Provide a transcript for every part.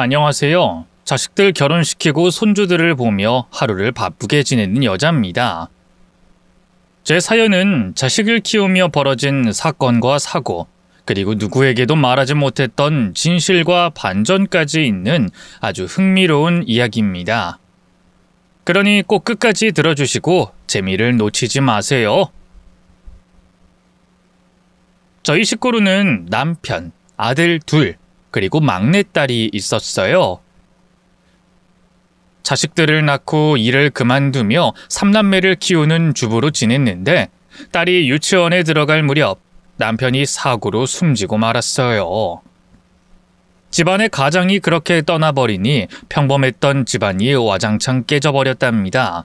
안녕하세요. 자식들 결혼시키고 손주들을 보며 하루를 바쁘게 지내는 여자입니다. 제 사연은 자식을 키우며 벌어진 사건과 사고, 그리고 누구에게도 말하지 못했던 진실과 반전까지 있는 아주 흥미로운 이야기입니다. 그러니 꼭 끝까지 들어주시고 재미를 놓치지 마세요. 저희 식구로는 남편, 아들 둘, 그리고 막내딸이 있었어요. 자식들을 낳고 일을 그만두며 3남매를 키우는 주부로 지냈는데 딸이 유치원에 들어갈 무렵 남편이 사고로 숨지고 말았어요. 집안의 가장이 그렇게 떠나버리니 평범했던 집안이 와장창 깨져버렸답니다.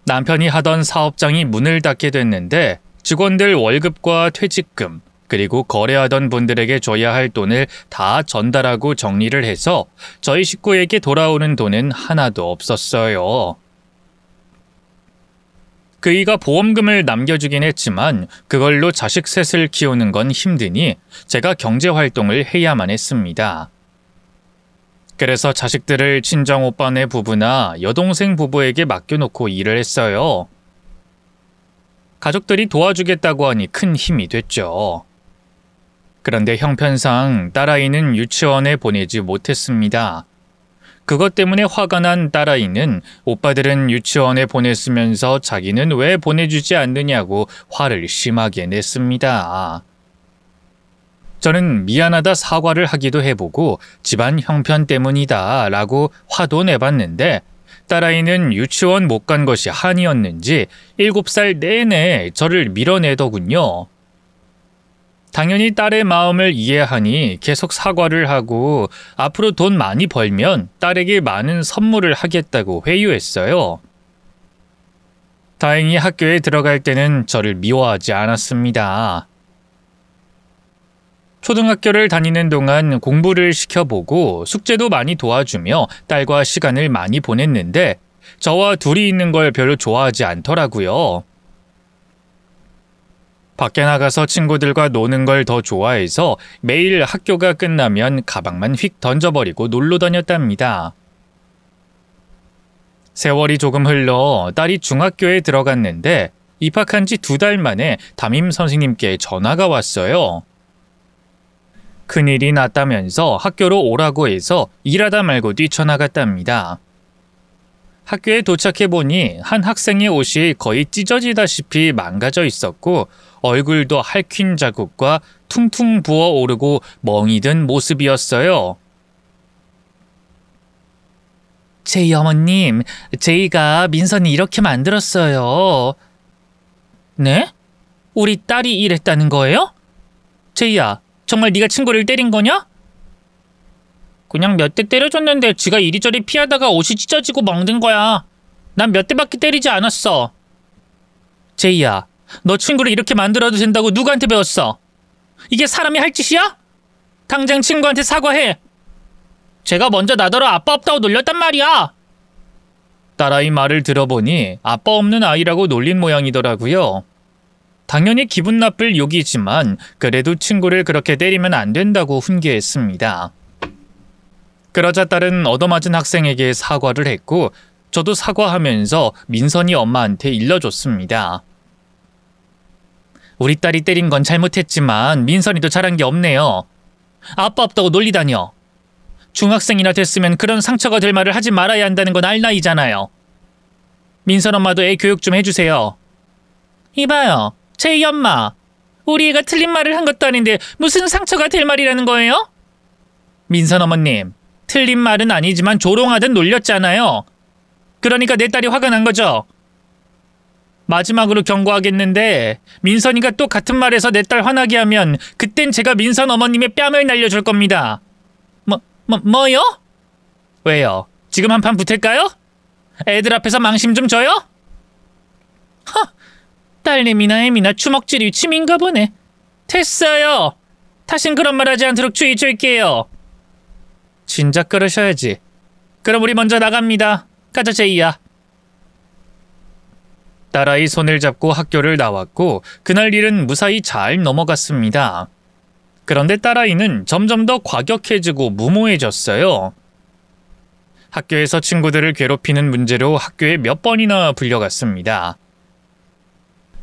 남편이 하던 사업장이 문을 닫게 됐는데 직원들 월급과 퇴직금, 그리고 거래하던 분들에게 줘야 할 돈을 다 전달하고 정리를 해서 저희 식구에게 돌아오는 돈은 하나도 없었어요. 그이가 보험금을 남겨주긴 했지만 그걸로 자식 셋을 키우는 건 힘드니 제가 경제활동을 해야만 했습니다. 그래서 자식들을 친정오빠네 부부나 여동생 부부에게 맡겨놓고 일을 했어요. 가족들이 도와주겠다고 하니 큰 힘이 됐죠. 그런데 형편상 딸아이는 유치원에 보내지 못했습니다. 그것 때문에 화가 난 딸아이는 오빠들은 유치원에 보냈으면서 자기는 왜 보내주지 않느냐고 화를 심하게 냈습니다. 저는 미안하다 사과를 하기도 해보고 집안 형편 때문이다 라고 화도 내봤는데 딸아이는 유치원 못 간 것이 한이었는지 7살 내내 저를 밀어내더군요. 당연히 딸의 마음을 이해하니 계속 사과를 하고 앞으로 돈 많이 벌면 딸에게 많은 선물을 하겠다고 회유했어요. 다행히 학교에 들어갈 때는 저를 미워하지 않았습니다. 초등학교를 다니는 동안 공부를 시켜보고 숙제도 많이 도와주며 딸과 시간을 많이 보냈는데 저와 둘이 있는 걸 별로 좋아하지 않더라고요. 밖에 나가서 친구들과 노는 걸 더 좋아해서 매일 학교가 끝나면 가방만 휙 던져버리고 놀러 다녔답니다. 세월이 조금 흘러 딸이 중학교에 들어갔는데 입학한 지 2달 만에 담임 선생님께 전화가 왔어요. 큰일이 났다면서 학교로 오라고 해서 일하다 말고 뛰쳐나갔답니다. 학교에 도착해보니 한 학생의 옷이 거의 찢어지다시피 망가져 있었고 얼굴도 핥힌 자국과 퉁퉁 부어오르고 멍이 든 모습이었어요. 제이 어머님, 제이가 민선이 이렇게 만들었어요. 네? 우리 딸이 이랬다는 거예요? 제이야, 정말 네가 친구를 때린 거냐? 그냥 몇 대 때려줬는데 지가 이리저리 피하다가 옷이 찢어지고 멍든 거야. 난 몇 대밖에 때리지 않았어. 제이야, 너 친구를 이렇게 만들어도 된다고 누구한테 배웠어? 이게 사람이 할 짓이야? 당장 친구한테 사과해. 제가 먼저 나더러 아빠 없다고 놀렸단 말이야. 딸아이 말을 들어보니 아빠 없는 아이라고 놀린 모양이더라고요. 당연히 기분 나쁠 욕이지만 그래도 친구를 그렇게 때리면 안 된다고 훈계했습니다. 그러자 딸은 얻어맞은 학생에게 사과를 했고 저도 사과하면서 민선이 엄마한테 일러줬습니다. 우리 딸이 때린 건 잘못했지만 민선이도 잘한 게 없네요. 아빠 없다고 놀리다뇨. 중학생이나 됐으면 그런 상처가 될 말을 하지 말아야 한다는 건 알 나이잖아요. 민선 엄마도 애 교육 좀 해주세요. 이봐요, 제이 엄마. 우리 애가 틀린 말을 한 것도 아닌데 무슨 상처가 될 말이라는 거예요? 민선 어머님, 틀린 말은 아니지만 조롱하듯 놀렸잖아요. 그러니까 내 딸이 화가 난 거죠. 마지막으로 경고하겠는데 민선이가 또 같은 말에서 내 딸 화나게 하면 그땐 제가 민선 어머님의 뺨을 날려줄 겁니다. 뭐요? 왜요? 지금 한판 붙을까요? 애들 앞에서 망심 좀 줘요? 허, 딸내미나 애미나 주먹질이 취미인가 보네. 됐어요. 다신 그런 말 하지 않도록 주의 줄게요. 진작 그러셔야지. 그럼 우리 먼저 나갑니다. 가자, 제이야. 딸아이 손을 잡고 학교를 나왔고 그날 일은 무사히 잘 넘어갔습니다. 그런데 딸아이는 점점 더 과격해지고 무모해졌어요. 학교에서 친구들을 괴롭히는 문제로 학교에 몇 번이나 불려갔습니다.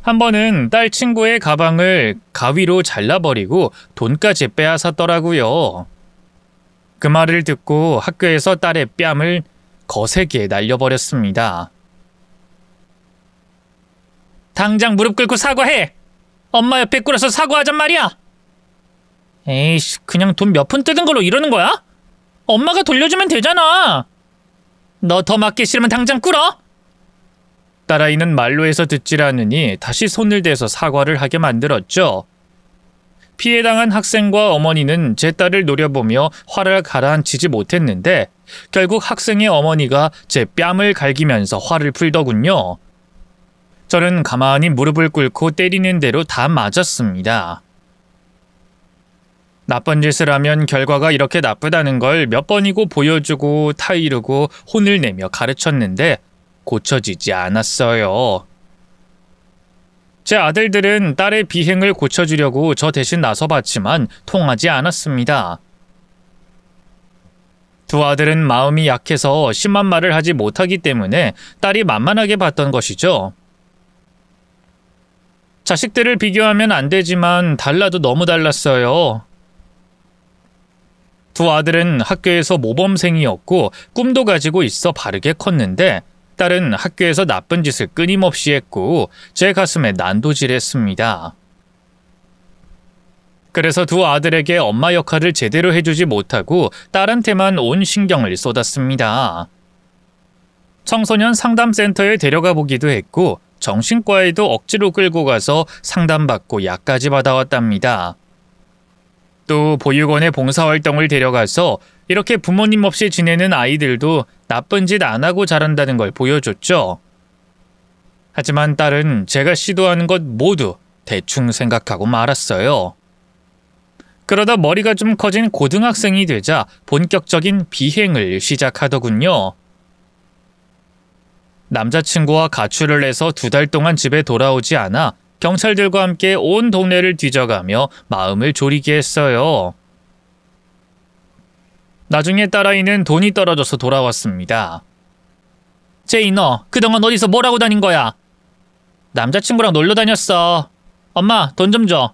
한 번은 딸 친구의 가방을 가위로 잘라버리고 돈까지 빼앗았더라고요. 그 말을 듣고 학교에서 딸의 뺨을 거세게 날려버렸습니다. 당장 무릎 꿇고 사과해! 엄마 옆에 꿇어서 사과하잔 말이야! 에이씨, 그냥 돈 몇 푼 뜯은 걸로 이러는 거야? 엄마가 돌려주면 되잖아! 너 더 맞기 싫으면 당장 꿇어! 딸아이는 말로 해서 듣질 않으니 다시 손을 대서 사과를 하게 만들었죠. 피해당한 학생과 어머니는 제 딸을 노려보며 화를 가라앉히지 못했는데 결국 학생의 어머니가 제 뺨을 갈기면서 화를 풀더군요. 저는 가만히 무릎을 꿇고 때리는 대로 다 맞았습니다. 나쁜 짓을 하면 결과가 이렇게 나쁘다는 걸 몇 번이고 보여주고 타이르고 혼을 내며 가르쳤는데 고쳐지지 않았어요. 제 아들들은 딸의 비행을 고쳐주려고 저 대신 나서봤지만 통하지 않았습니다. 두 아들은 마음이 약해서 심한 말을 하지 못하기 때문에 딸이 만만하게 봤던 것이죠. 자식들을 비교하면 안 되지만 달라도 너무 달랐어요. 두 아들은 학교에서 모범생이었고 꿈도 가지고 있어 바르게 컸는데 딸은 학교에서 나쁜 짓을 끊임없이 했고 제 가슴에 난도질했습니다. 그래서 두 아들에게 엄마 역할을 제대로 해주지 못하고 딸한테만 온 신경을 쏟았습니다. 청소년 상담센터에 데려가 보기도 했고 정신과에도 억지로 끌고 가서 상담받고 약까지 받아왔답니다. 또 보육원에 봉사활동을 데려가서 이렇게 부모님 없이 지내는 아이들도 나쁜 짓 안 하고 자란다는 걸 보여줬죠. 하지만 딸은 제가 시도하는 것 모두 대충 생각하고 말았어요. 그러다 머리가 좀 커진 고등학생이 되자 본격적인 비행을 시작하더군요. 남자친구와 가출을 해서 2달 동안 집에 돌아오지 않아 경찰들과 함께 온 동네를 뒤져가며 마음을 졸이게 했어요. 나중에 딸아이는 돈이 떨어져서 돌아왔습니다. 제이, 너 그동안 어디서 뭘 하고 다닌 거야? 남자친구랑 놀러 다녔어. 엄마, 돈 좀 줘.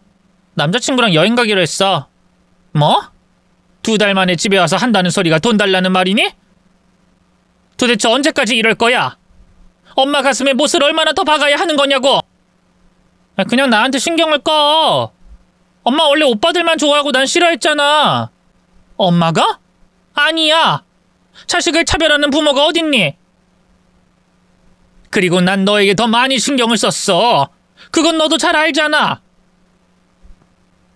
남자친구랑 여행 가기로 했어. 뭐? 2달 만에 집에 와서 한다는 소리가 돈 달라는 말이니? 도대체 언제까지 이럴 거야? 엄마 가슴에 못을 얼마나 더 박아야 하는 거냐고! 그냥 나한테 신경을 꺼. 엄마 원래 오빠들만 좋아하고 난 싫어했잖아. 엄마가? 아니야. 자식을 차별하는 부모가 어딨니? 그리고 난 너에게 더 많이 신경을 썼어. 그건 너도 잘 알잖아.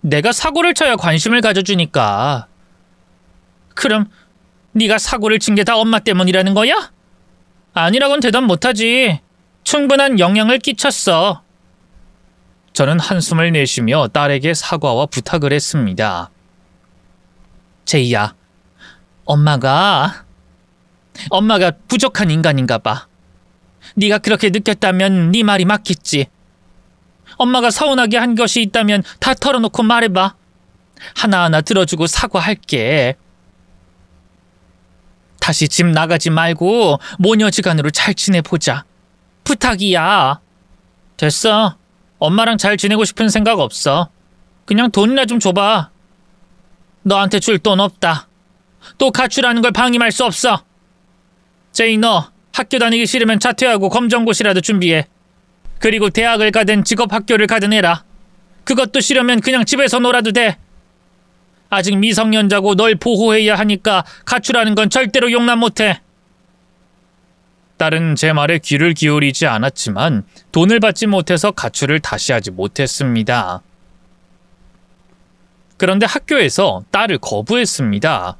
내가 사고를 쳐야 관심을 가져주니까. 그럼 네가 사고를 친 게 다 엄마 때문이라는 거야? 아니라고는 대답 못하지. 충분한 영향을 끼쳤어. 저는 한숨을 내쉬며 딸에게 사과와 부탁을 했습니다. 제이야, 엄마가 부족한 인간인가 봐. 네가 그렇게 느꼈다면 네 말이 맞겠지. 엄마가 서운하게 한 것이 있다면 다 털어놓고 말해봐. 하나하나 들어주고 사과할게. 다시 집 나가지 말고 모녀지간으로 잘 지내보자. 부탁이야. 됐어. 엄마랑 잘 지내고 싶은 생각 없어. 그냥 돈이나 좀 줘봐. 너한테 줄 돈 없다. 또 가출하는 걸 방임할 수 없어. 제이, 너 학교 다니기 싫으면 자퇴하고 검정고시라도 준비해. 그리고 대학을 가든 직업학교를 가든 해라. 그것도 싫으면 그냥 집에서 놀아도 돼. 아직 미성년자고 널 보호해야 하니까 가출하는 건 절대로 용납 못해. 딸은 제 말에 귀를 기울이지 않았지만 돈을 받지 못해서 가출을 다시 하지 못했습니다. 그런데 학교에서 딸을 거부했습니다.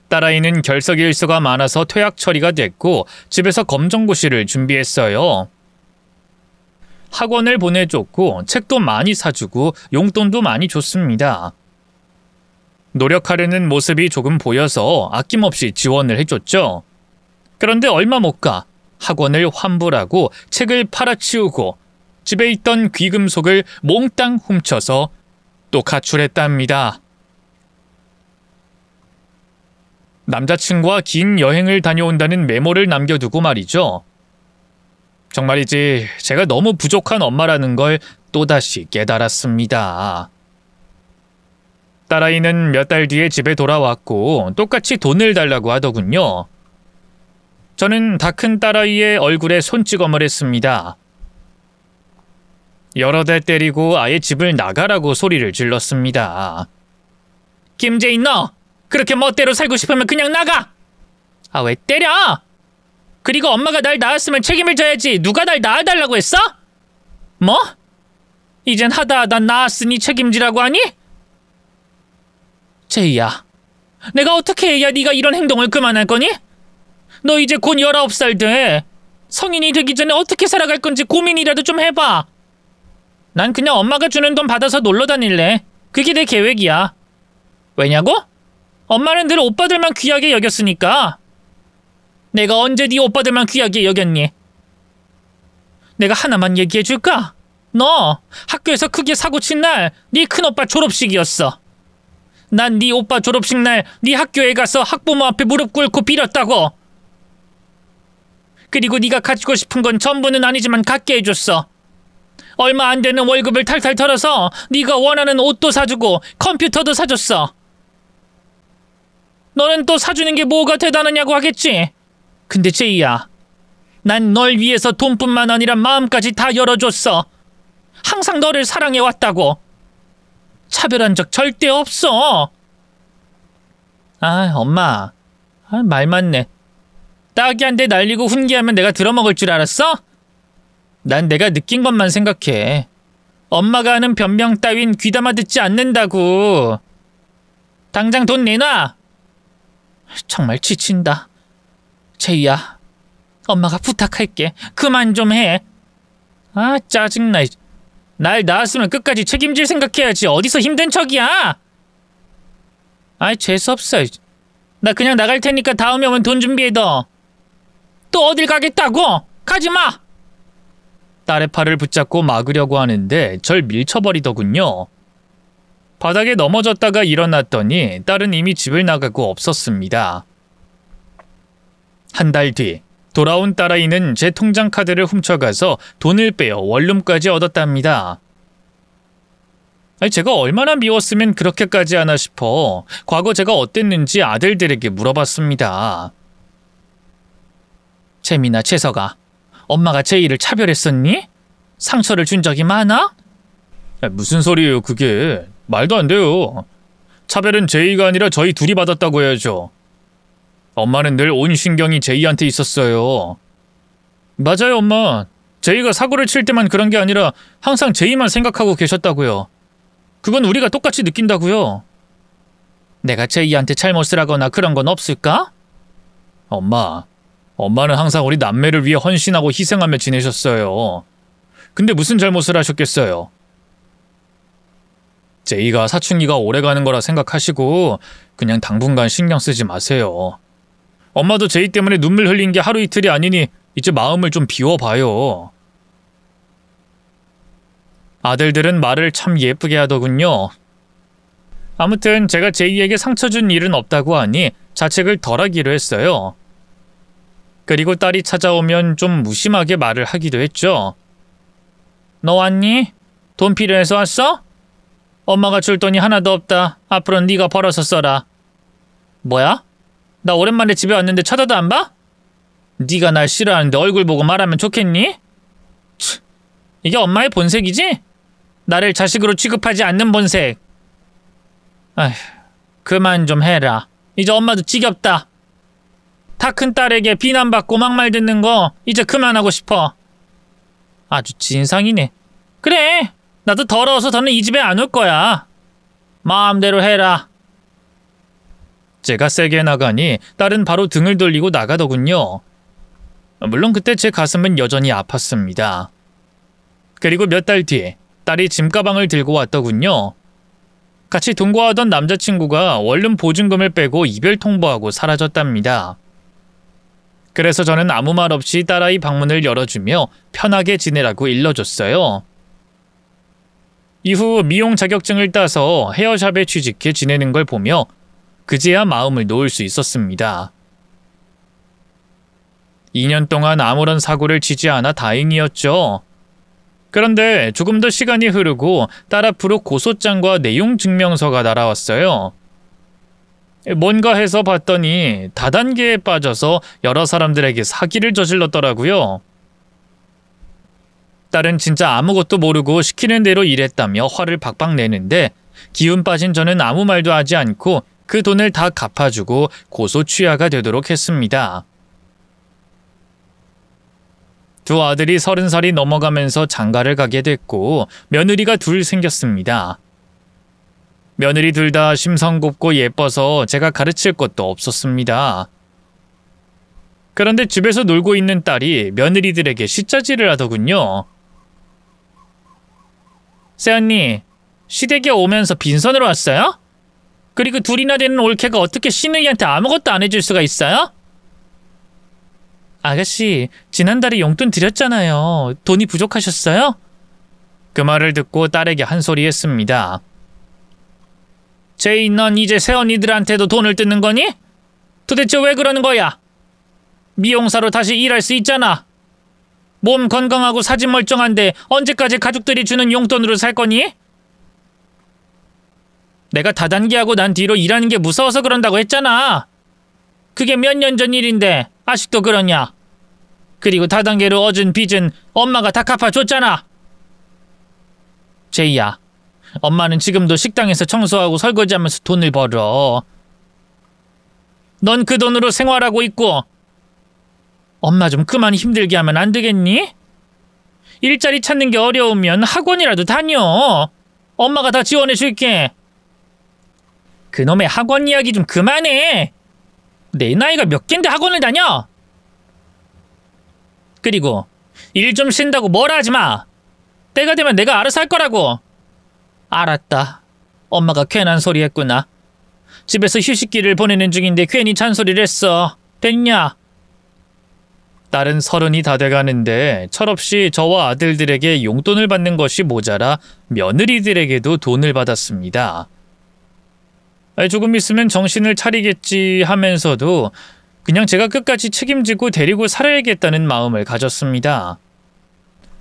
딸아이는 결석일수가 많아서 퇴학 처리가 됐고 집에서 검정고시를 준비했어요. 학원을 보내줬고 책도 많이 사주고 용돈도 많이 줬습니다. 노력하려는 모습이 조금 보여서 아낌없이 지원을 해줬죠. 그런데 얼마 못 가 학원을 환불하고 책을 팔아치우고 집에 있던 귀금속을 몽땅 훔쳐서 또 가출했답니다. 남자친구와 긴 여행을 다녀온다는 메모를 남겨두고 말이죠. 정말이지 제가 너무 부족한 엄마라는 걸 또다시 깨달았습니다. 딸아이는 몇 달 뒤에 집에 돌아왔고 똑같이 돈을 달라고 하더군요. 저는 다 큰 딸아이의 얼굴에 손찌검을 했습니다. 여러 대 때리고 아예 집을 나가라고 소리를 질렀습니다. 김재인 너! 그렇게 멋대로 살고 싶으면 그냥 나가! 아, 왜 때려? 그리고 엄마가 날 낳았으면 책임을 져야지. 누가 날 낳아달라고 했어? 뭐? 이젠 하다 낳았으니 책임지라고 하니? 제이야, 내가 어떻게 해야 네가 이런 행동을 그만할 거니? 너 이제 곧 19살 돼. 성인이 되기 전에 어떻게 살아갈 건지 고민이라도 좀 해봐. 난 그냥 엄마가 주는 돈 받아서 놀러 다닐래. 그게 내 계획이야. 왜냐고? 엄마는 늘 오빠들만 귀하게 여겼으니까. 내가 언제 네 오빠들만 귀하게 여겼니? 내가 하나만 얘기해줄까? 너 학교에서 크게 사고 친 날 네 큰오빠 졸업식이었어. 난 네 오빠 졸업식 날 네 학교에 가서 학부모 앞에 무릎 꿇고 빌었다고. 그리고 네가 가지고 싶은 건 전부는 아니지만 갖게 해줬어. 얼마 안 되는 월급을 탈탈 털어서 네가 원하는 옷도 사주고 컴퓨터도 사줬어. 너는 또 사주는 게 뭐가 대단하냐고 하겠지? 근데 제이야, 난 널 위해서 돈뿐만 아니라 마음까지 다 열어줬어. 항상 너를 사랑해왔다고. 차별한 적 절대 없어. 아, 엄마. 말 맞네. 따귀한테 날리고 훈계하면 내가 들어먹을 줄 알았어? 난 내가 느낀 것만 생각해. 엄마가 하는 변명 따윈 귀담아 듣지 않는다고. 당장 돈 내놔. 정말 지친다. 제이야, 엄마가 부탁할게. 그만 좀 해. 아, 짜증나. 날 낳았으면 끝까지 책임질 생각해야지. 어디서 힘든 척이야. 아이, 재수없어. 나 그냥 나갈 테니까 다음에 오면 돈 준비해둬. 또 어딜 가겠다고? 가지마. 딸의 팔을 붙잡고 막으려고 하는데 절 밀쳐버리더군요. 바닥에 넘어졌다가 일어났더니 딸은 이미 집을 나가고 없었습니다. 한 달 뒤 돌아온 딸아이는 제 통장 카드를 훔쳐가서 돈을 빼어 원룸까지 얻었답니다. 제가 얼마나 미웠으면 그렇게까지 하나 싶어 과거 제가 어땠는지 아들들에게 물어봤습니다. 재민아, 채석아, 엄마가 제이를 차별했었니? 상처를 준 적이 많아? 무슨 소리예요 그게. 말도 안 돼요. 차별은 제이가 아니라 저희 둘이 받았다고 해야죠. 엄마는 늘 온 신경이 제이한테 있었어요. 맞아요, 엄마. 제이가 사고를 칠 때만 그런 게 아니라 항상 제이만 생각하고 계셨다고요. 그건 우리가 똑같이 느낀다고요. 내가 제이한테 잘못을 하거나 그런 건 없을까? 엄마는 항상 우리 남매를 위해 헌신하고 희생하며 지내셨어요. 근데 무슨 잘못을 하셨겠어요? 제이가 사춘기가 오래가는 거라 생각하시고 그냥 당분간 신경 쓰지 마세요. 엄마도 제이 때문에 눈물 흘린 게 하루 이틀이 아니니 이제 마음을 좀 비워봐요. 아들들은 말을 참 예쁘게 하더군요. 아무튼 제가 제이에게 상처 준 일은 없다고 하니 자책을 덜하기로 했어요. 그리고 딸이 찾아오면 좀 무심하게 말을 하기도 했죠. 너 왔니? 돈 필요해서 왔어? 엄마가 줄 돈이 하나도 없다. 앞으로는 네가 벌어서 써라. 뭐야? 나 오랜만에 집에 왔는데 쳐다도 안 봐? 네가 날 싫어하는데 얼굴 보고 말하면 좋겠니? 이게 엄마의 본색이지? 나를 자식으로 취급하지 않는 본색. 아휴, 그만 좀 해라. 이제 엄마도 지겹다. 다 큰 딸에게 비난받고 막말 듣는 거 이제 그만하고 싶어. 아주 진상이네. 그래, 나도 더러워서 더는 이 집에 안 올 거야. 마음대로 해라. 제가 세게 나가니 딸은 바로 등을 돌리고 나가더군요. 물론 그때 제 가슴은 여전히 아팠습니다. 그리고 몇 달 뒤 딸이 짐가방을 들고 왔더군요. 같이 동거하던 남자친구가 원룸 보증금을 빼고 이별 통보하고 사라졌답니다. 그래서 저는 아무 말 없이 딸아이 방문을 열어주며 편하게 지내라고 일러줬어요. 이후 미용 자격증을 따서 헤어샵에 취직해 지내는 걸 보며 그제야 마음을 놓을 수 있었습니다. 2년 동안 아무런 사고를 치지 않아 다행이었죠. 그런데 조금 더 시간이 흐르고 딸 앞으로 고소장과 내용 증명서가 날아왔어요. 뭔가 해서 봤더니 다단계에 빠져서 여러 사람들에게 사기를 저질렀더라고요. 딸은 진짜 아무것도 모르고 시키는 대로 일했다며 화를 박박 내는데 기운 빠진 저는 아무 말도 하지 않고 그 돈을 다 갚아주고 고소 취하가 되도록 했습니다. 두 아들이 30살이 넘어가면서 장가를 가게 됐고 며느리가 둘 생겼습니다. 며느리 둘 다 심성곱고 예뻐서 제가 가르칠 것도 없었습니다. 그런데 집에서 놀고 있는 딸이 며느리들에게 시짜질을 하더군요. 새언니, 시댁에 오면서 빈손으로 왔어요? 그리고 둘이나 되는 올케가 어떻게 시누이한테 아무것도 안 해줄 수가 있어요? 아가씨, 지난달에 용돈 드렸잖아요. 돈이 부족하셨어요? 그 말을 듣고 딸에게 한 소리 했습니다. 제이, 넌 이제 새언니들한테도 돈을 뜯는 거니? 도대체 왜 그러는 거야? 미용사로 다시 일할 수 있잖아. 몸 건강하고 사진 멀쩡한데 언제까지 가족들이 주는 용돈으로 살 거니? 내가 다단계하고 난 뒤로 일하는 게 무서워서 그런다고 했잖아. 그게 몇 년 전 일인데 아직도 그러냐? 그리고 다단계로 얻은 빚은 엄마가 다 갚아줬잖아. 제이야, 엄마는 지금도 식당에서 청소하고 설거지하면서 돈을 벌어. 넌 그 돈으로 생활하고 있고. 엄마 좀 그만 힘들게 하면 안 되겠니? 일자리 찾는 게 어려우면 학원이라도 다녀. 엄마가 다 지원해 줄게. 그놈의 학원 이야기 좀 그만해. 내 나이가 몇 갠데 학원을 다녀? 그리고 일 좀 쉰다고 뭐라 하지 마. 때가 되면 내가 알아서 할 거라고. 알았다. 엄마가 괜한 소리 했구나. 집에서 휴식기를 보내는 중인데 괜히 잔소리를 했어. 됐냐? 딸은 30이 다 돼가는데 철없이 저와 아들들에게 용돈을 받는 것이 모자라 며느리들에게도 돈을 받았습니다. 조금 있으면 정신을 차리겠지 하면서도 그냥 제가 끝까지 책임지고 데리고 살아야겠다는 마음을 가졌습니다.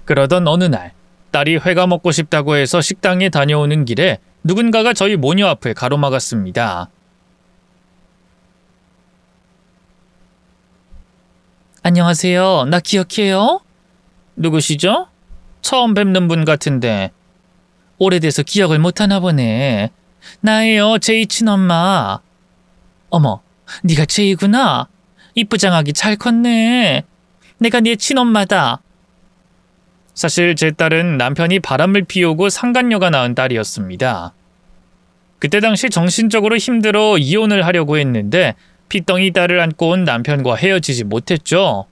그러던 어느 날 딸이 회가 먹고 싶다고 해서 식당에 다녀오는 길에 누군가가 저희 모녀 앞을 가로막았습니다. 안녕하세요. 나 기억해요? 누구시죠? 처음 뵙는 분 같은데. 오래돼서 기억을 못하나 보네. 나예요. 제이 친엄마. 어머, 네가 제이구나. 이쁘장하게 잘 컸네. 내가 네 친엄마다. 사실 제 딸은 남편이 바람을 피우고 상간녀가 낳은 딸이었습니다. 그때 당시 정신적으로 힘들어 이혼을 하려고 했는데 피덩이 딸을 안고 온 남편과 헤어지지 못했죠.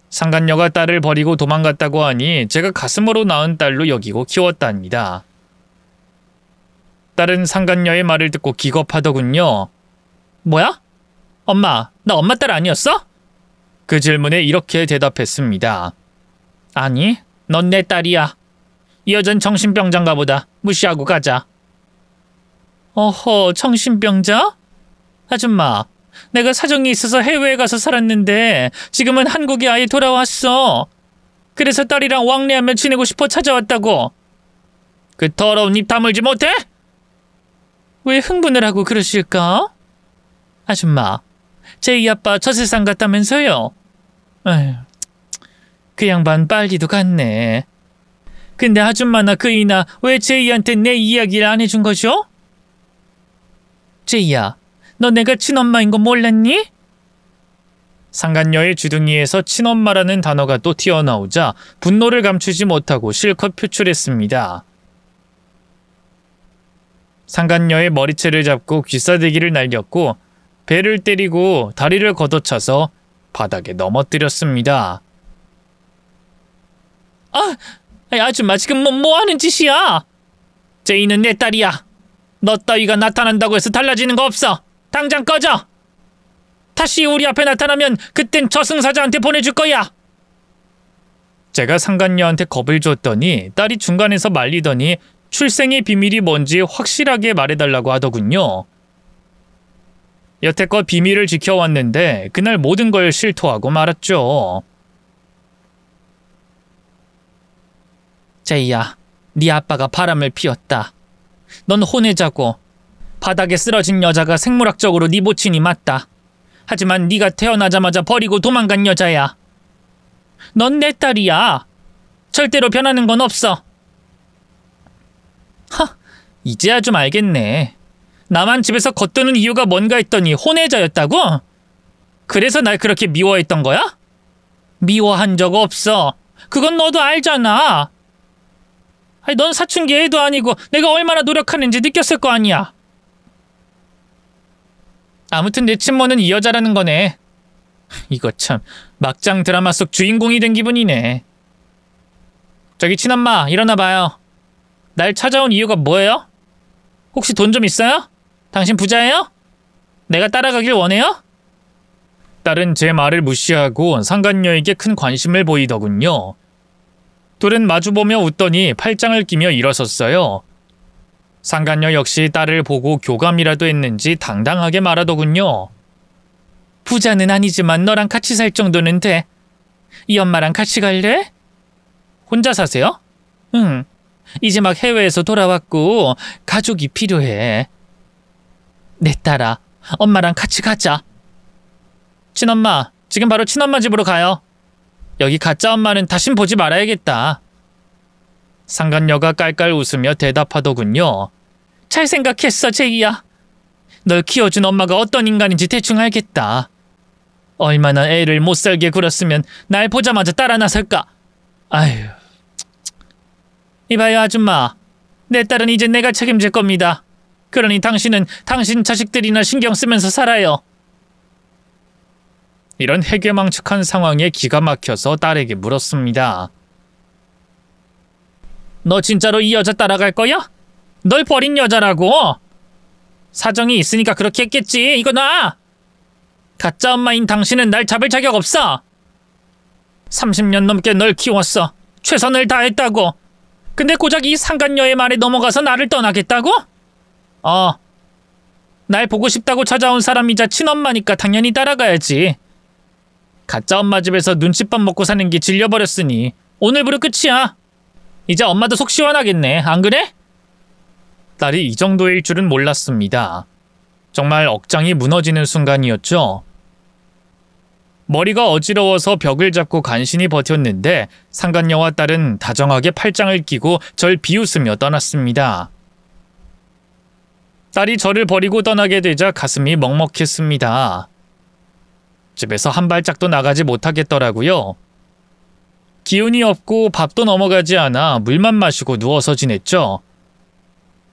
상간녀가 딸을 버리고 도망갔다고 하니 제가 가슴으로 낳은 딸로 여기고 키웠답니다. 딸은 상간녀의 말을 듣고 기겁하더군요. 뭐야? 엄마, 나 엄마 딸 아니었어? 그 질문에 이렇게 대답했습니다. 아니, 넌 내 딸이야. 이 여잔 정신병자인가 보다. 무시하고 가자. 어허, 정신병자? 아줌마, 내가 사정이 있어서 해외에 가서 살았는데 지금은 한국에 아예 돌아왔어. 그래서 딸이랑 왕래하며 지내고 싶어 찾아왔다고. 그 더러운 입 다물지 못해? 왜 흥분을 하고 그러실까? 아줌마, 제이 아빠 저 세상 갔다면서요? 에휴, 그 양반 빨리도 갔네. 근데 아줌마나 그이나 왜 제이한테 내 이야기를 안 해준 거죠? 제이야, 너 내가 친엄마인 거 몰랐니? 상간녀의 주둥이에서 친엄마라는 단어가 또 튀어나오자 분노를 감추지 못하고 실컷 표출했습니다. 상간녀의 머리채를 잡고 귀싸대기를 날렸고 배를 때리고 다리를 걷어차서 바닥에 넘어뜨렸습니다. 아줌마 지금 뭐 하는 짓이야? 제이는 내 딸이야. 너 따위가 나타난다고 해서 달라지는 거 없어. 당장 꺼져. 다시 우리 앞에 나타나면 그땐 저승사자한테 보내줄 거야. 제가 상간녀한테 겁을 줬더니 딸이 중간에서 말리더니 출생의 비밀이 뭔지 확실하게 말해달라고 하더군요. 여태껏 비밀을 지켜왔는데 그날 모든 걸 실토하고 말았죠. 제이야, 네 아빠가 바람을 피웠다. 넌 혼외자고 바닥에 쓰러진 여자가 생물학적으로 네 모친이 맞다. 하지만 네가 태어나자마자 버리고 도망간 여자야. 넌 내 딸이야. 절대로 변하는 건 없어. 이제야 좀 알겠네. 나만 집에서 겉도는 이유가 뭔가 했더니 혼외자였다고? 그래서 날 그렇게 미워했던 거야? 미워한 적 없어. 그건 너도 알잖아. 아니, 넌 사춘기 애도 아니고 내가 얼마나 노력하는지 느꼈을 거 아니야. 아무튼 내 친모는 이 여자라는 거네. 이거 참 막장 드라마 속 주인공이 된 기분이네. 저기 친엄마, 일어나 봐요. 날 찾아온 이유가 뭐예요? 혹시 돈 좀 있어요? 당신 부자예요? 내가 따라가길 원해요? 딸은 제 말을 무시하고 상간녀에게 큰 관심을 보이더군요. 둘은 마주보며 웃더니 팔짱을 끼며 일어섰어요. 상간녀 역시 딸을 보고 교감이라도 했는지 당당하게 말하더군요. 부자는 아니지만 너랑 같이 살 정도는 돼. 이 엄마랑 같이 갈래? 혼자 사세요? 응. 이제 막 해외에서 돌아왔고 가족이 필요해. 내 딸아, 엄마랑 같이 가자. 친엄마, 지금 바로 친엄마 집으로 가요. 여기 가짜 엄마는 다신 보지 말아야겠다. 상간녀가 깔깔 웃으며 대답하더군요. 잘 생각했어, 제이야. 널 키워준 엄마가 어떤 인간인지 대충 알겠다. 얼마나 애를 못살게 굴었으면 날 보자마자 따라 나설까. 아휴. 이봐요, 아줌마. 내 딸은 이제 내가 책임질 겁니다. 그러니 당신은 당신 자식들이나 신경 쓰면서 살아요. 이런 해괴망측한 상황에 기가 막혀서 딸에게 물었습니다. 너 진짜로 이 여자 따라갈 거야? 널 버린 여자라고. 사정이 있으니까 그렇게 했겠지. 이거 놔. 가짜 엄마인 당신은 날 잡을 자격 없어. 30년 넘게 널 키웠어. 최선을 다했다고. 근데 고작 이 상간녀의 말에 넘어가서 나를 떠나겠다고? 날 보고 싶다고 찾아온 사람이자 친엄마니까 당연히 따라가야지. 가짜 엄마 집에서 눈칫밥 먹고 사는 게 질려버렸으니 오늘부로 끝이야. 이제 엄마도 속 시원하겠네, 안 그래? 딸이 이 정도일 줄은 몰랐습니다. 정말 억장이 무너지는 순간이었죠. 머리가 어지러워서 벽을 잡고 간신히 버텼는데 상간녀와 딸은 다정하게 팔짱을 끼고 절 비웃으며 떠났습니다. 딸이 저를 버리고 떠나게 되자 가슴이 먹먹했습니다. 집에서 한 발짝도 나가지 못하겠더라고요. 기운이 없고 밥도 넘어가지 않아 물만 마시고 누워서 지냈죠.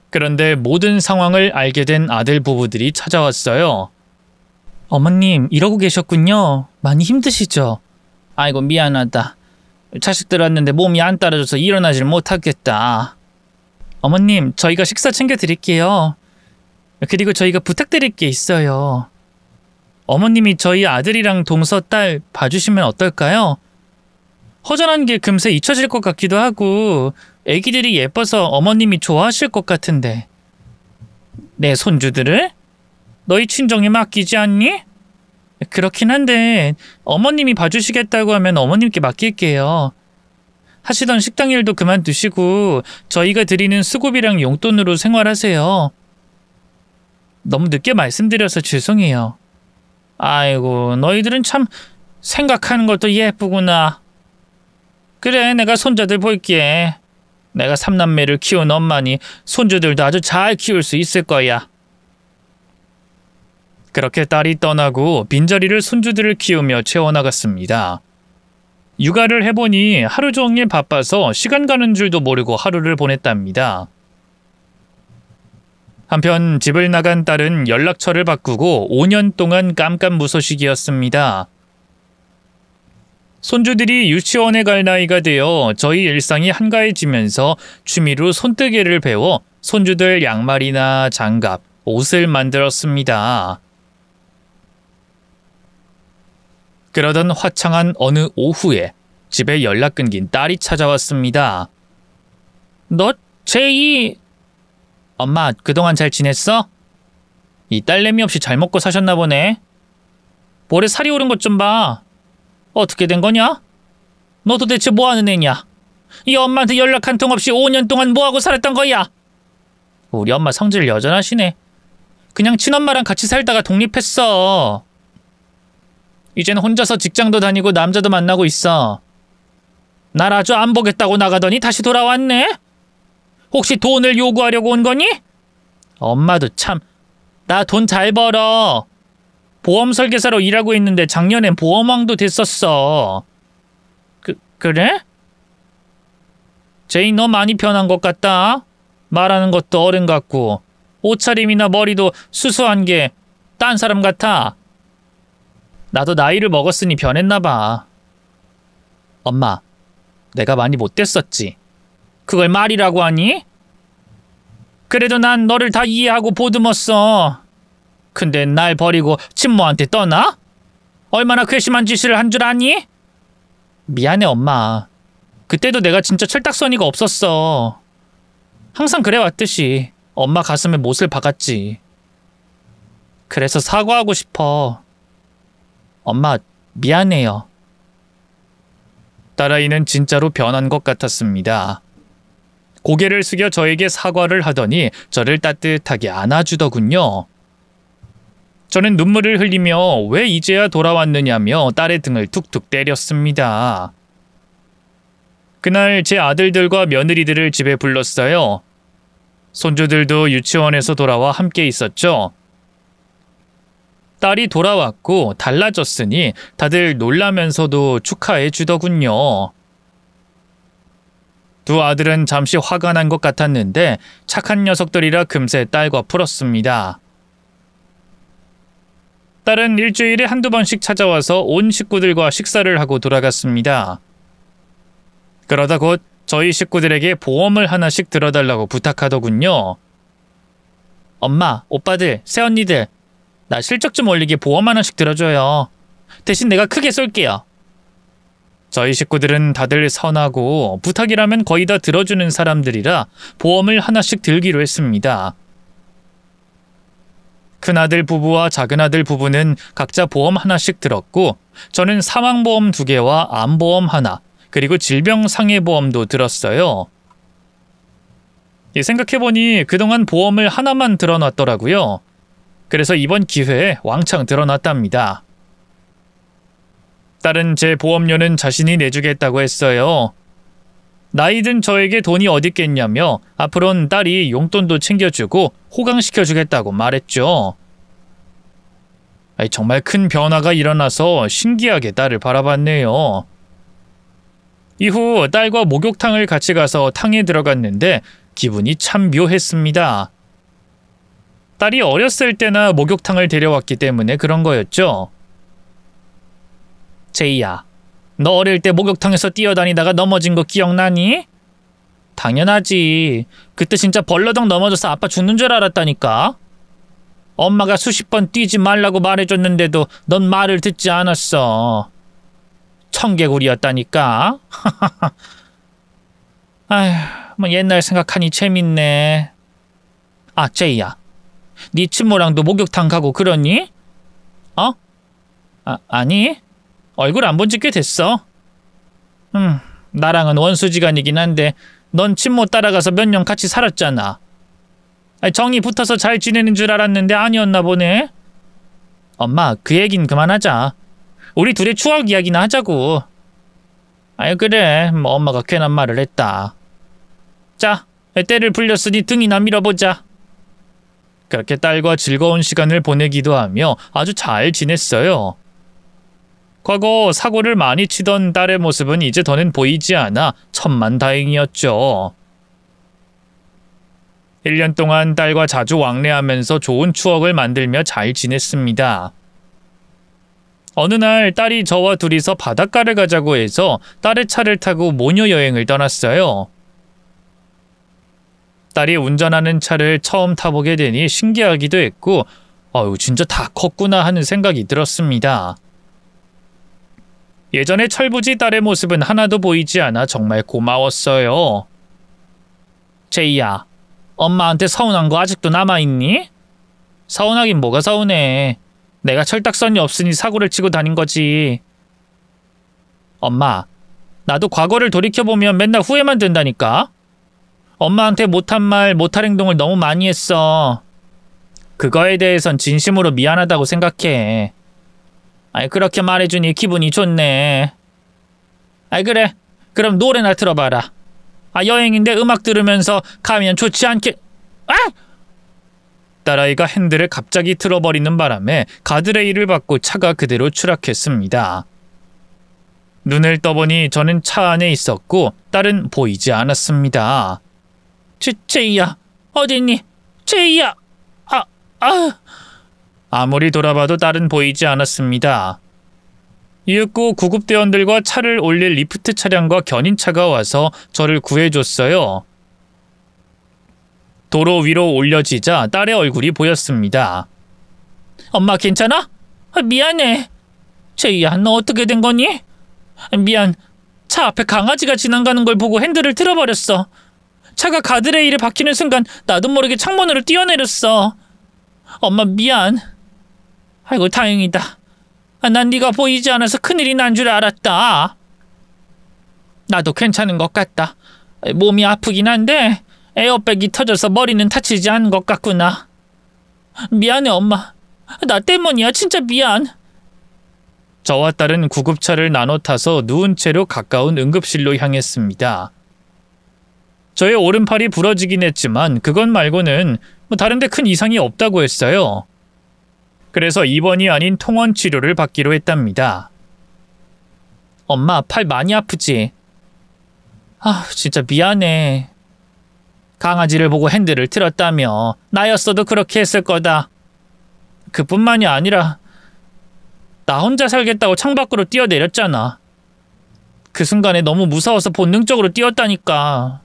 그런데 모든 상황을 알게 된 아들 부부들이 찾아왔어요. 어머님, 이러고 계셨군요. 많이 힘드시죠? 아이고, 미안하다. 자식들 왔는데 몸이 안 따라줘서 일어나질 못하겠다. 어머님, 저희가 식사 챙겨드릴게요. 그리고 저희가 부탁드릴 게 있어요. 어머님이 저희 아들이랑 동서 딸 봐주시면 어떨까요? 허전한 게 금세 잊혀질 것 같기도 하고 애기들이 예뻐서 어머님이 좋아하실 것 같은데. 내 손주들을? 너희 친정에 맡기지 않니? 그렇긴 한데 어머님이 봐주시겠다고 하면 어머님께 맡길게요. 하시던 식당 일도 그만두시고 저희가 드리는 수고비랑 용돈으로 생활하세요. 너무 늦게 말씀드려서 죄송해요. 아이고, 너희들은 참 생각하는 것도 예쁘구나. 그래, 내가 손자들 볼게. 내가 3남매를 키운 엄마니 손주들도 아주 잘 키울 수 있을 거야. 그렇게 딸이 떠나고 빈자리를 손주들을 키우며 채워나갔습니다. 육아를 해보니 하루 종일 바빠서 시간 가는 줄도 모르고 하루를 보냈답니다. 한편 집을 나간 딸은 연락처를 바꾸고 5년 동안 깜깜무소식이었습니다. 손주들이 유치원에 갈 나이가 되어 저희 일상이 한가해지면서 취미로 손뜨개를 배워 손주들 양말이나 장갑, 옷을 만들었습니다. 그러던 화창한 어느 오후에 집에 연락 끊긴 딸이 찾아왔습니다. 너 제이... 엄마, 그동안 잘 지냈어? 이 딸내미 없이 잘 먹고 사셨나 보네. 볼에 살이 오른 것 좀 봐. 어떻게 된 거냐? 너 도대체 뭐 하는 애냐? 이 엄마한테 연락 한 통 없이 5년 동안 뭐하고 살았던 거야? 우리 엄마 성질 여전하시네. 그냥 친엄마랑 같이 살다가 독립했어. 이젠 혼자서 직장도 다니고 남자도 만나고 있어. 날 아주 안 보겠다고 나가더니 다시 돌아왔네? 혹시 돈을 요구하려고 온 거니? 엄마도 참, 나 돈 잘 벌어. 보험 설계사로 일하고 있는데 작년엔 보험왕도 됐었어. 그래? 제이 너 많이 변한 것 같다. 말하는 것도 어른 같고 옷차림이나 머리도 수수한 게 딴 사람 같아. 나도 나이를 먹었으니 변했나 봐. 엄마, 내가 많이 못됐었지. 그걸 말이라고 하니? 그래도 난 너를 다 이해하고 보듬었어. 근데 날 버리고 친모한테 떠나? 얼마나 괘씸한 짓을 한 줄 아니? 미안해 엄마. 그때도 내가 진짜 철딱서니가 없었어. 항상 그래왔듯이 엄마 가슴에 못을 박았지. 그래서 사과하고 싶어. 엄마, 미안해요. 딸아이는 진짜로 변한 것 같았습니다. 고개를 숙여 저에게 사과를 하더니 저를 따뜻하게 안아주더군요. 저는 눈물을 흘리며 왜 이제야 돌아왔느냐며 딸의 등을 툭툭 때렸습니다. 그날 제 아들들과 며느리들을 집에 불렀어요. 손주들도 유치원에서 돌아와 함께 있었죠. 딸이 돌아왔고 달라졌으니 다들 놀라면서도 축하해 주더군요. 두 아들은 잠시 화가 난 것 같았는데 착한 녀석들이라 금세 딸과 풀었습니다. 딸은 일주일에 한두 번씩 찾아와서 온 식구들과 식사를 하고 돌아갔습니다. 그러다 곧 저희 식구들에게 보험을 하나씩 들어달라고 부탁하더군요. 엄마, 오빠들, 새언니들, 나 실적 좀 올리게 보험 하나씩 들어줘요. 대신 내가 크게 쏠게요. 저희 식구들은 다들 선하고 부탁이라면 거의 다 들어주는 사람들이라 보험을 하나씩 들기로 했습니다. 큰아들 부부와 작은아들 부부는 각자 보험 하나씩 들었고 저는 사망보험 2개와 암보험 하나, 그리고 질병상해보험도 들었어요. 생각해보니 그동안 보험을 하나만 들어놨더라고요. 그래서 이번 기회에 왕창 들어놨답니다. 딸은 제 보험료는 자신이 내주겠다고 했어요. 나이든 저에게 돈이 어딨겠냐며 앞으로는 딸이 용돈도 챙겨주고 호강시켜주겠다고 말했죠. 정말 큰 변화가 일어나서 신기하게 딸을 바라봤네요. 이후 딸과 목욕탕을 같이 가서 탕에 들어갔는데 기분이 참 묘했습니다. 딸이 어렸을 때나 목욕탕을 데려왔기 때문에 그런 거였죠. 제이야, 너 어릴 때 목욕탕에서 뛰어다니다가 넘어진 거 기억나니? 당연하지. 그때 진짜 벌러덩 넘어져서 아빠 죽는 줄 알았다니까. 엄마가 수십 번 뛰지 말라고 말해줬는데도 넌 말을 듣지 않았어. 청개구리였다니까. 아휴, 뭐 옛날 생각하니 재밌네. 아, 제이야. 네 친모랑도 목욕탕 가고 그러니? 어? 아니. 얼굴 안 본 지 꽤 됐어. 나랑은 원수지간이긴 한데 넌 친모 따라가서 몇 년 같이 살았잖아. 정이 붙어서 잘 지내는 줄 알았는데 아니었나 보네. 엄마, 그 얘긴 그만하자. 우리 둘의 추억 이야기나 하자고. 아유, 그래. 뭐 엄마가 괜한 말을 했다. 자, 때를 불렸으니 등이나 밀어보자. 그렇게 딸과 즐거운 시간을 보내기도 하며 아주 잘 지냈어요. 과거 사고를 많이 치던 딸의 모습은 이제 더는 보이지 않아 천만다행이었죠. 1년 동안 딸과 자주 왕래하면서 좋은 추억을 만들며 잘 지냈습니다. 어느 날 딸이 저와 둘이서 바닷가를 가자고 해서 딸의 차를 타고 모녀 여행을 떠났어요. 딸이 운전하는 차를 처음 타보게 되니 신기하기도 했고 진짜 다 컸구나 하는 생각이 들었습니다. 예전에 철부지 딸의 모습은 하나도 보이지 않아 정말 고마웠어요. 제이야, 엄마한테 서운한 거 아직도 남아있니? 서운하긴 뭐가 서운해. 내가 철딱선이 없으니 사고를 치고 다닌 거지. 엄마, 나도 과거를 돌이켜보면 맨날 후회만 된다니까? 엄마한테 못한 말, 못할 행동을 너무 많이 했어. 그거에 대해선 진심으로 미안하다고 생각해. 아이, 그렇게 말해주니 기분이 좋네. 아이, 그래. 그럼 노래나 틀어봐라. 여행인데 음악 들으면서 가면 좋지 않게... 아! 딸아이가 핸들을 갑자기 틀어버리는 바람에 가드레일을 받고 차가 그대로 추락했습니다. 눈을 떠보니 저는 차 안에 있었고 딸은 보이지 않았습니다. 제이야, 어딨니? 제이야! 아무리 돌아봐도 딸은 보이지 않았습니다. 이윽고 구급대원들과 차를 올릴 리프트 차량과 견인차가 와서 저를 구해줬어요. 도로 위로 올려지자 딸의 얼굴이 보였습니다. 엄마 괜찮아? 미안해. 제이야, 너 어떻게 된 거니? 미안. 차 앞에 강아지가 지나가는 걸 보고 핸들을 틀어버렸어. 차가 가드레일에 박히는 순간 나도 모르게 창문으로 뛰어내렸어. 엄마 미안. 아이고 다행이다. 난 네가 보이지 않아서 큰일이 난 줄 알았다. 나도 괜찮은 것 같다. 몸이 아프긴 한데 에어백이 터져서 머리는 다치지 않은 것 같구나. 미안해 엄마. 나 때문이야. 진짜 미안. 저와 딸은 구급차를 나눠 타서 누운 채로 가까운 응급실로 향했습니다. 저의 오른팔이 부러지긴 했지만 그것 말고는 다른 데 큰 이상이 없다고 했어요. 그래서 입원이 아닌 통원 치료를 받기로 했답니다. 엄마, 팔 많이 아프지? 진짜 미안해. 강아지를 보고 핸들을 틀었다며. 나였어도 그렇게 했을 거다. 그뿐만이 아니라 나 혼자 살겠다고 창밖으로 뛰어내렸잖아. 그 순간에 너무 무서워서 본능적으로 뛰었다니까.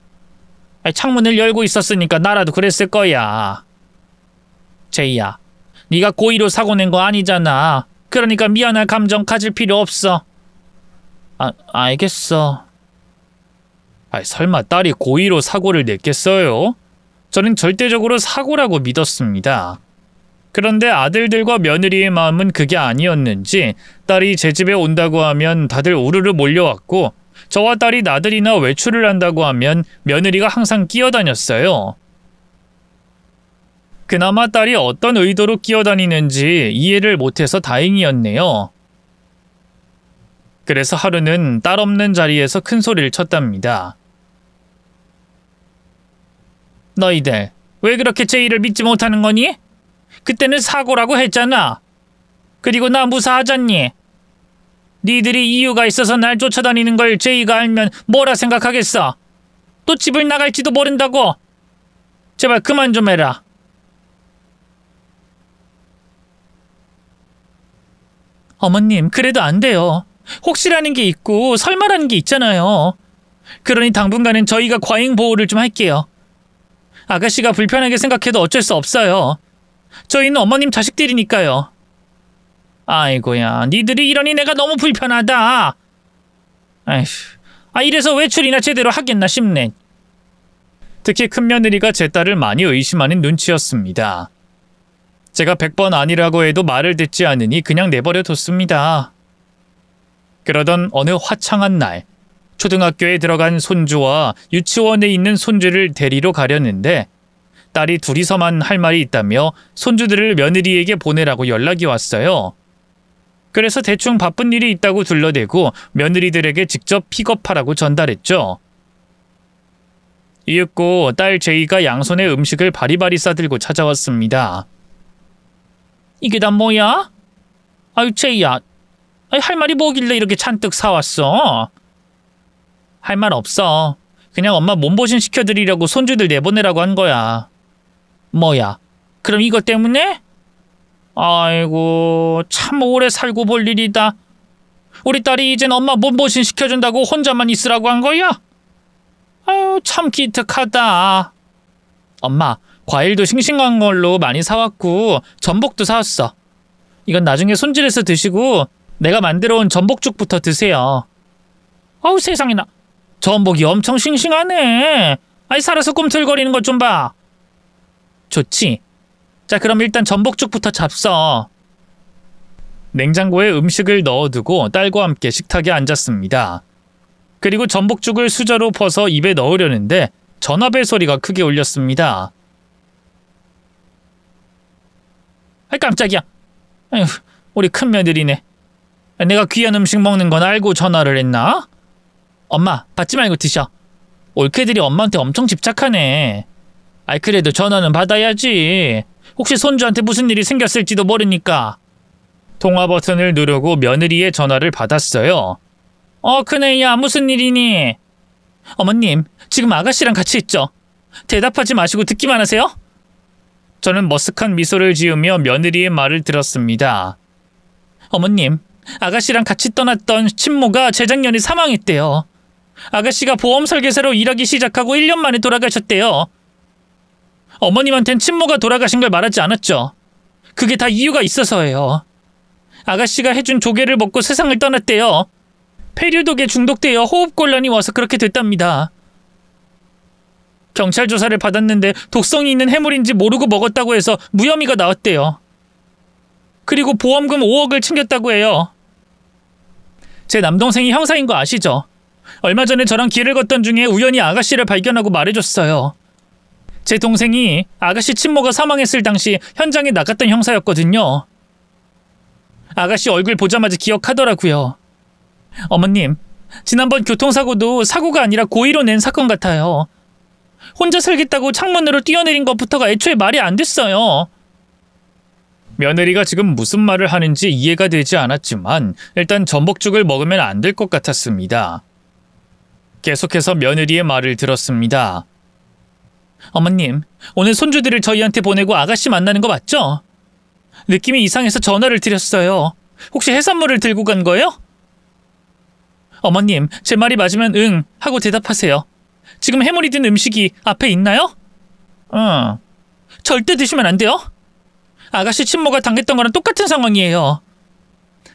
창문을 열고 있었으니까 나라도 그랬을 거야. 제이야, 네가 고의로 사고 낸 거 아니잖아. 그러니까 미안할 감정 가질 필요 없어. 알겠어. 설마 딸이 고의로 사고를 냈겠어요? 저는 절대적으로 사고라고 믿었습니다. 그런데 아들들과 며느리의 마음은 그게 아니었는지 딸이 제 집에 온다고 하면 다들 우르르 몰려왔고 저와 딸이 나들이나 외출을 한다고 하면 며느리가 항상 끼어다녔어요. 그나마 딸이 어떤 의도로 끼어다니는지 이해를 못해서 다행이었네요. 그래서 하루는 딸 없는 자리에서 큰 소리를 쳤답니다. 너희들 왜 그렇게 제이를 믿지 못하는 거니? 그때는 사고라고 했잖아. 그리고 나 무사하잖니. 니들이 이유가 있어서 날 쫓아다니는 걸 제이가 알면 뭐라 생각하겠어? 또 집을 나갈지도 모른다고. 제발 그만 좀 해라. 어머님, 그래도 안 돼요. 혹시라는 게 있고 설마라는 게 있잖아요. 그러니 당분간은 저희가 과잉 보호를 좀 할게요. 아가씨가 불편하게 생각해도 어쩔 수 없어요. 저희는 어머님 자식들이니까요. 아이고야, 니들이 이러니 내가 너무 불편하다. 이래서 외출이나 제대로 하겠나 싶네. 특히 큰며느리가 제 딸을 많이 의심하는 눈치였습니다. 제가 100번 아니라고 해도 말을 듣지 않으니 그냥 내버려 뒀습니다. 그러던 어느 화창한 날, 초등학교에 들어간 손주와 유치원에 있는 손주를 데리러 가려는데 딸이 둘이서만 할 말이 있다며 손주들을 며느리에게 보내라고 연락이 왔어요. 그래서 대충 바쁜 일이 있다고 둘러대고 며느리들에게 직접 픽업하라고 전달했죠. 이윽고 딸 제이가 양손에 음식을 바리바리 싸들고 찾아왔습니다. 이게 다 뭐야? 제이야, 할 말이 뭐길래 이렇게 잔뜩 사왔어? 할 말 없어. 그냥 엄마 몸보신 시켜드리려고 손주들 내보내라고 한 거야. 뭐야, 그럼 이것 때문에? 아이고, 참 오래 살고 볼 일이다. 우리 딸이 이젠 엄마 몸보신 시켜준다고 혼자만 있으라고 한 거야? 아유, 참 기특하다. 엄마, 과일도 싱싱한 걸로 많이 사왔고 전복도 사왔어. 이건 나중에 손질해서 드시고 내가 만들어 온 전복죽부터 드세요. 어우 세상에나. 전복이 엄청 싱싱하네. 아이 살아서 꿈틀거리는 것 좀 봐. 좋지. 자 그럼 일단 전복죽부터 잡숴. 냉장고에 음식을 넣어두고 딸과 함께 식탁에 앉았습니다. 그리고 전복죽을 수저로 퍼서 입에 넣으려는데 전화벨 소리가 크게 울렸습니다. 아이 깜짝이야. 아휴, 우리 큰며느리네. 내가 귀한 음식 먹는 건 알고 전화를 했나? 엄마 받지 말고 드셔. 올케들이 엄마한테 엄청 집착하네. 아이 그래도 전화는 받아야지. 혹시 손주한테 무슨 일이 생겼을지도 모르니까. 통화 버튼을 누르고 며느리의 전화를 받았어요. 큰애야 무슨 일이니? 어머님 지금 아가씨랑 같이 있죠? 대답하지 마시고 듣기만 하세요? 저는 머쓱한 미소를 지으며 며느리의 말을 들었습니다. 어머님 아가씨랑 같이 떠났던 친모가 재작년에 사망했대요. 아가씨가 보험 설계사로 일하기 시작하고 1년 만에 돌아가셨대요. 어머님한텐 친모가 돌아가신 걸 말하지 않았죠. 그게 다 이유가 있어서예요. 아가씨가 해준 조개를 먹고 세상을 떠났대요. 폐류독에 중독되어 호흡곤란이 와서 그렇게 됐답니다. 경찰 조사를 받았는데 독성이 있는 해물인지 모르고 먹었다고 해서 무혐의가 나왔대요. 그리고 보험금 5억을 챙겼다고 해요. 제 남동생이 형사인 거 아시죠? 얼마 전에 저랑 길을 걷던 중에 우연히 아가씨를 발견하고 말해줬어요. 제 동생이 아가씨 친모가 사망했을 당시 현장에 나갔던 형사였거든요. 아가씨 얼굴 보자마자 기억하더라고요. 어머님, 지난번 교통사고도 사고가 아니라 고의로 낸 사건 같아요. 혼자 살겠다고 창문으로 뛰어내린 것부터가 애초에 말이 안 됐어요. 며느리가 지금 무슨 말을 하는지 이해가 되지 않았지만 일단 전복죽을 먹으면 안 될 것 같았습니다. 계속해서 며느리의 말을 들었습니다. 어머님, 오늘 손주들을 저희한테 보내고 아가씨 만나는 거 맞죠? 느낌이 이상해서 전화를 드렸어요. 혹시 해산물을 들고 간 거예요? 어머님, 제 말이 맞으면 응 하고 대답하세요. 지금 해물이 든 음식이 앞에 있나요? 응. 절대 드시면 안 돼요. 아가씨 친모가 당했던 거랑 똑같은 상황이에요.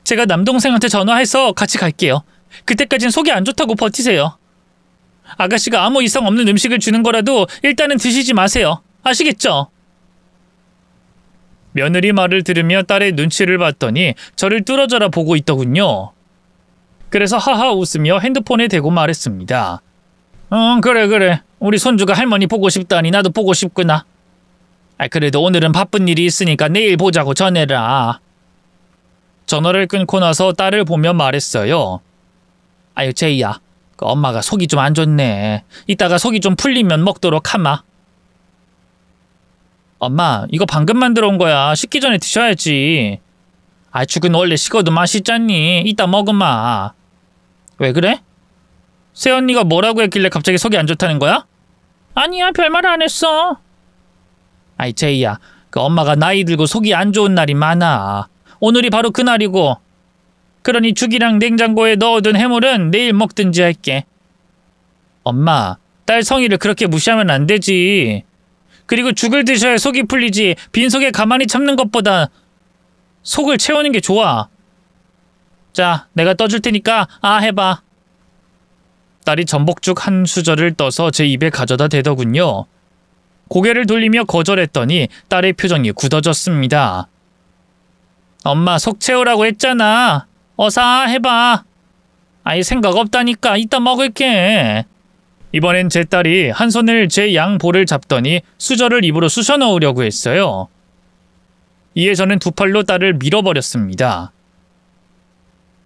제가 남동생한테 전화해서 같이 갈게요. 그때까진 속이 안 좋다고 버티세요. 아가씨가 아무 이상 없는 음식을 주는 거라도 일단은 드시지 마세요. 아시겠죠? 며느리 말을 들으며 딸의 눈치를 봤더니 저를 뚫어져라 보고 있더군요. 그래서 하하 웃으며 핸드폰에 대고 말했습니다. 그래. 우리 손주가 할머니 보고 싶다니 나도 보고 싶구나. 그래도 오늘은 바쁜 일이 있으니까 내일 보자고 전해라. 전화를 끊고 나서 딸을 보며 말했어요. 아유 제이야, 그 엄마가 속이 좀 안 좋네. 이따가 속이 좀 풀리면 먹도록 하마. 엄마, 이거 방금 만들어 온 거야. 식기 전에 드셔야지. 죽은 원래 식어도 맛있잖니. 이따 먹으마. 왜 그래? 새언니가 뭐라고 했길래 갑자기 속이 안 좋다는 거야? 아니야, 별말 안 했어. 제이야, 그 엄마가 나이 들고 속이 안 좋은 날이 많아. 오늘이 바로 그날이고. 그러니 죽이랑 냉장고에 넣어둔 해물은 내일 먹든지 할게. 엄마, 딸 성의를 그렇게 무시하면 안 되지. 그리고 죽을 드셔야 속이 풀리지. 빈속에 가만히 참는 것보다 속을 채우는 게 좋아. 자, 내가 떠줄 테니까 해봐. 딸이 전복죽 한 수저를 떠서 제 입에 가져다 대더군요. 고개를 돌리며 거절했더니 딸의 표정이 굳어졌습니다. 엄마, 속 채우라고 했잖아. 어서 해봐. 생각 없다니까. 이따 먹을게. 이번엔 제 딸이 한 손을 제 양 볼을 잡더니 수저를 입으로 쑤셔 넣으려고 했어요. 이에 저는 두 팔로 딸을 밀어버렸습니다.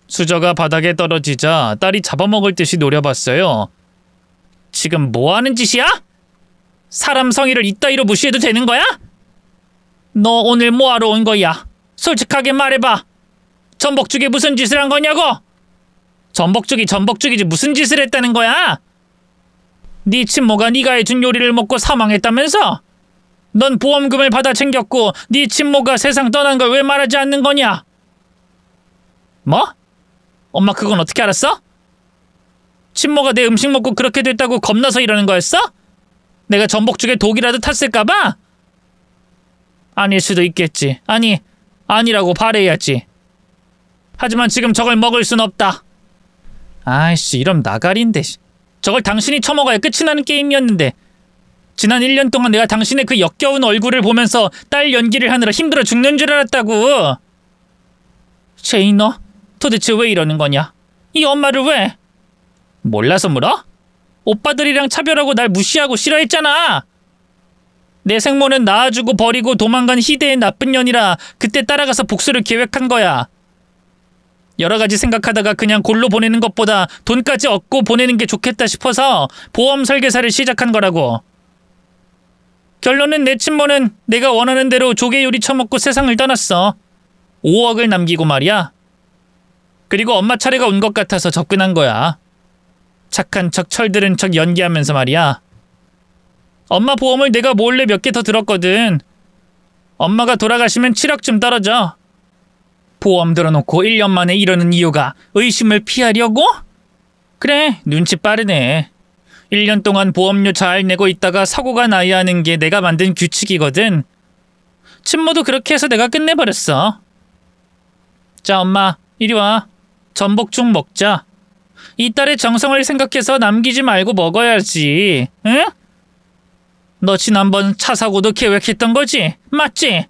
수저가 바닥에 떨어지자 딸이 잡아먹을 듯이 노려봤어요. 지금 뭐하는 짓이야? 사람 성의를 이따위로 무시해도 되는 거야? 너 오늘 뭐하러 온 거야? 솔직하게 말해봐. 전복죽에 무슨 짓을 한 거냐고? 전복죽이 전복죽이지 무슨 짓을 했다는 거야? 네 친모가 네가 해준 요리를 먹고 사망했다면서? 넌 보험금을 받아 챙겼고 네 친모가 세상 떠난 걸 왜 말하지 않는 거냐? 뭐? 엄마 그건 어떻게 알았어? 친모가 내 음식 먹고 그렇게 됐다고 겁나서 이러는 거였어? 내가 전복죽에 독이라도 탔을까봐? 아닐 수도 있겠지. 아니라고 바래야지. 하지만 지금 저걸 먹을 순 없다. 아이씨, 이런 나가리인데. 저걸 당신이 처먹어야 끝이 나는 게임이었는데. 지난 1년 동안 내가 당신의 그 역겨운 얼굴을 보면서 딸 연기를 하느라 힘들어 죽는 줄 알았다고. 제이, 너 도대체 왜 이러는 거냐? 이 엄마를 왜? 몰라서 물어? 오빠들이랑 차별하고 날 무시하고 싫어했잖아. 내 생모는 낳아주고 버리고 도망간 희대의 나쁜 년이라 그때 따라가서 복수를 계획한 거야. 여러 가지 생각하다가 그냥 골로 보내는 것보다 돈까지 얻고 보내는 게 좋겠다 싶어서 보험 설계사를 시작한 거라고. 결론은 내 친모는 내가 원하는 대로 조개 요리 처먹고 세상을 떠났어. 5억을 남기고 말이야. 그리고 엄마 차례가 온 것 같아서 접근한 거야. 착한 척 철들은 척 연기하면서 말이야. 엄마 보험을 내가 몰래 몇 개 더 들었거든. 엄마가 돌아가시면 7억쯤 떨어져. 보험 들어놓고 1년 만에 이러는 이유가 의심을 피하려고? 그래, 눈치 빠르네. 1년 동안 보험료 잘 내고 있다가 사고가 나야 하는 게 내가 만든 규칙이거든. 친모도 그렇게 해서 내가 끝내버렸어. 자, 엄마, 이리 와. 전복죽 먹자. 이 딸의 정성을 생각해서 남기지 말고 먹어야지. 응? 너 지난번 차 사고도 계획했던 거지? 맞지?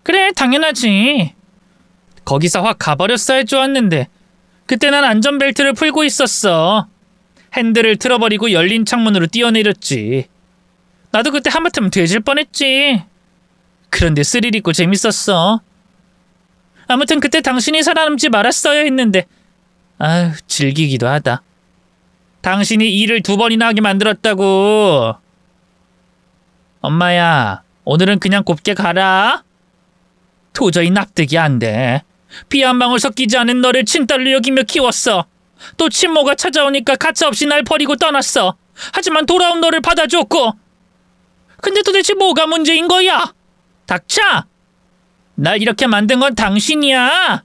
그래, 당연하지. 거기서 확 가버렸어야 좋았는데 그때 난 안전벨트를 풀고 있었어. 핸들을 틀어버리고 열린 창문으로 뛰어내렸지. 나도 그때 하마터면 돼질 뻔했지. 그런데 스릴 있고 재밌었어. 아무튼 그때 당신이 살아남지 말았어야 했는데 아휴, 즐기기도 하다. 당신이 일을 2번이나 하게 만들었다고. 엄마야, 오늘은 그냥 곱게 가라. 도저히 납득이 안 돼. 피 한 방울 섞이지 않은 너를 친딸로 여기며 키웠어. 또 친모가 찾아오니까 가차없이 날 버리고 떠났어. 하지만 돌아온 너를 받아줬고. 근데 도대체 뭐가 문제인 거야? 닥쳐! 날 이렇게 만든 건 당신이야.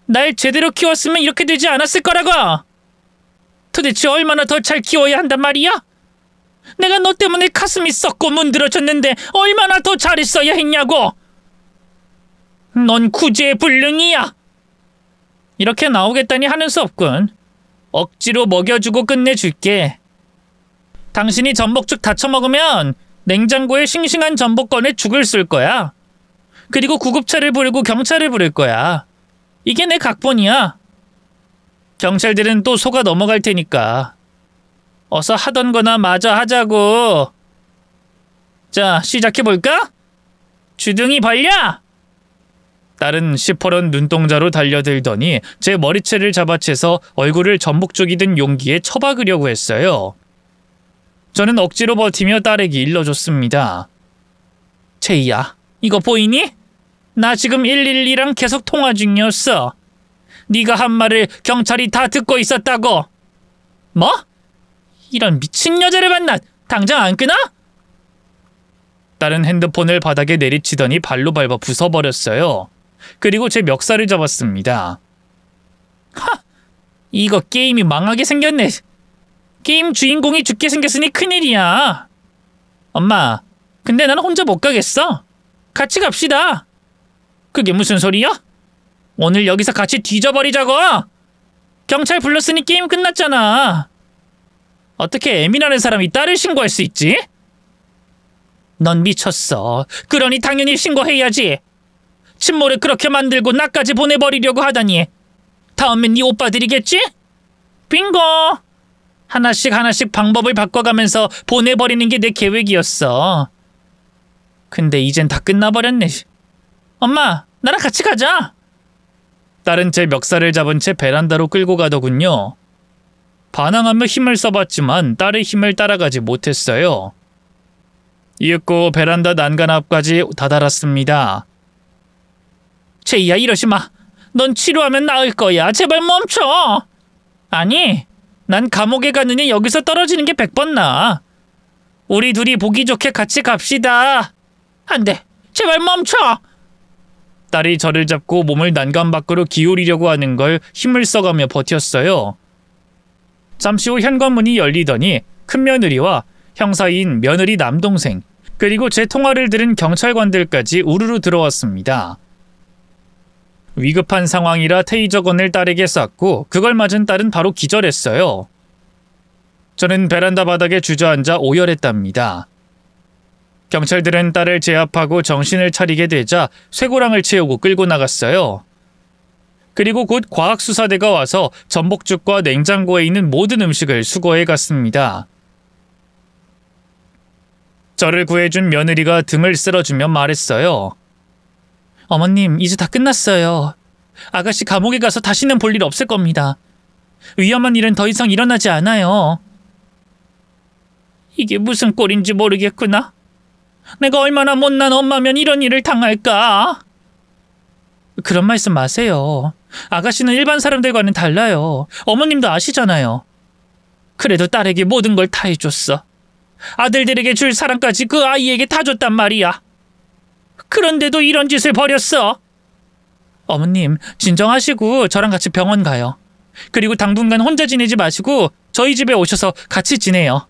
날 제대로 키웠으면 이렇게 되지 않았을 거라고. 도대체 얼마나 더 잘 키워야 한단 말이야? 내가 너 때문에 가슴이 썩고 문드러졌는데 얼마나 더 잘했어야 했냐고. 넌 구제불능이야. 이렇게 나오겠다니 하는 수 없군. 억지로 먹여주고 끝내줄게. 당신이 전복죽 다 처먹으면 냉장고에 싱싱한 전복 꺼내 죽을 쏠 거야. 그리고 구급차를 부르고 경찰을 부를 거야. 이게 내 각본이야. 경찰들은 또 속아 넘어갈 테니까. 어서 하던 거나 마저 하자고. 자, 시작해볼까? 주둥이 벌려! 딸은 시퍼런 눈동자로 달려들더니 제 머리채를 잡아채서 얼굴을 전복죽이 든 용기에 처박으려고 했어요. 저는 억지로 버티며 딸에게 일러줬습니다. 제이야, 이거 보이니? 나 지금 112랑 계속 통화 중이었어. 네가 한 말을 경찰이 다 듣고 있었다고. 뭐? 이런 미친 여자를 만나. 당장 안 끊어? 딸은 핸드폰을 바닥에 내리치더니 발로 밟아 부숴버렸어요. 그리고 제 멱살을 잡았습니다. 하! 이거 게임이 망하게 생겼네. 게임 주인공이 죽게 생겼으니 큰일이야. 엄마, 근데 나는 혼자 못 가겠어. 같이 갑시다. 그게 무슨 소리야? 오늘 여기서 같이 뒤져버리자고. 경찰 불렀으니 게임 끝났잖아. 어떻게 애미라는 사람이 딸을 신고할 수 있지? 넌 미쳤어. 그러니 당연히 신고해야지. 친모를 그렇게 만들고 나까지 보내버리려고 하다니. 다음엔 네 오빠들이겠지? 빙고! 하나씩 방법을 바꿔가면서 보내버리는 게 내 계획이었어. 근데 이젠 다 끝나버렸네. 엄마, 나랑 같이 가자. 딸은 제 멱살을 잡은 채 베란다로 끌고 가더군요. 반항하며 힘을 써봤지만 딸의 힘을 따라가지 못했어요. 이윽고 베란다 난간 앞까지 다다랐습니다. 제이야, 이러지 마. 넌 치료하면 나을 거야. 제발 멈춰. 아니, 난 감옥에 가느니 여기서 떨어지는 게 100번 나아. 우리 둘이 보기 좋게 같이 갑시다. 안 돼. 제발 멈춰. 딸이 저를 잡고 몸을 난간 밖으로 기울이려고 하는 걸 힘을 써가며 버텼어요. 잠시 후 현관문이 열리더니 큰며느리와 형사인 며느리 남동생, 그리고 제 통화를 들은 경찰관들까지 우르르 들어왔습니다. 위급한 상황이라 테이저건을 딸에게 쐈고 그걸 맞은 딸은 바로 기절했어요. 저는 베란다 바닥에 주저앉아 오열했답니다. 경찰들은 딸을 제압하고 정신을 차리게 되자 쇠고랑을 채우고 끌고 나갔어요. 그리고 곧 과학수사대가 와서 전복죽과 냉장고에 있는 모든 음식을 수거해 갔습니다. 저를 구해준 며느리가 등을 쓸어주며 말했어요. 어머님, 이제 다 끝났어요. 아가씨 감옥에 가서 다시는 볼 일 없을 겁니다. 위험한 일은 더 이상 일어나지 않아요. 이게 무슨 꼴인지 모르겠구나. 내가 얼마나 못난 엄마면 이런 일을 당할까? 그런 말씀 마세요. 아가씨는 일반 사람들과는 달라요. 어머님도 아시잖아요. 그래도 딸에게 모든 걸 다 해줬어. 아들들에게 줄 사랑까지 그 아이에게 다 줬단 말이야. 그런데도 이런 짓을 벌였어. 어머님, 진정하시고 저랑 같이 병원 가요. 그리고 당분간 혼자 지내지 마시고 저희 집에 오셔서 같이 지내요.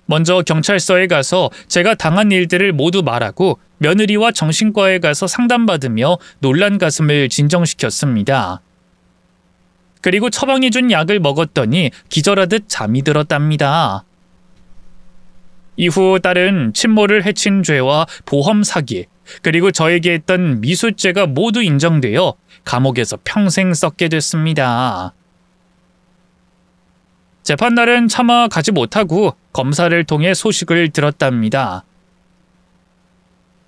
먼저 경찰서에 가서 제가 당한 일들을 모두 말하고 며느리와 정신과에 가서 상담받으며 놀란 가슴을 진정시켰습니다. 그리고 처방해준 약을 먹었더니 기절하듯 잠이 들었답니다. 이후 딸은 친모를 해친 죄와 보험 사기, 그리고 저에게 했던 미수죄가 모두 인정되어 감옥에서 평생 썩게 됐습니다. 재판날은 차마 가지 못하고 검사를 통해 소식을 들었답니다.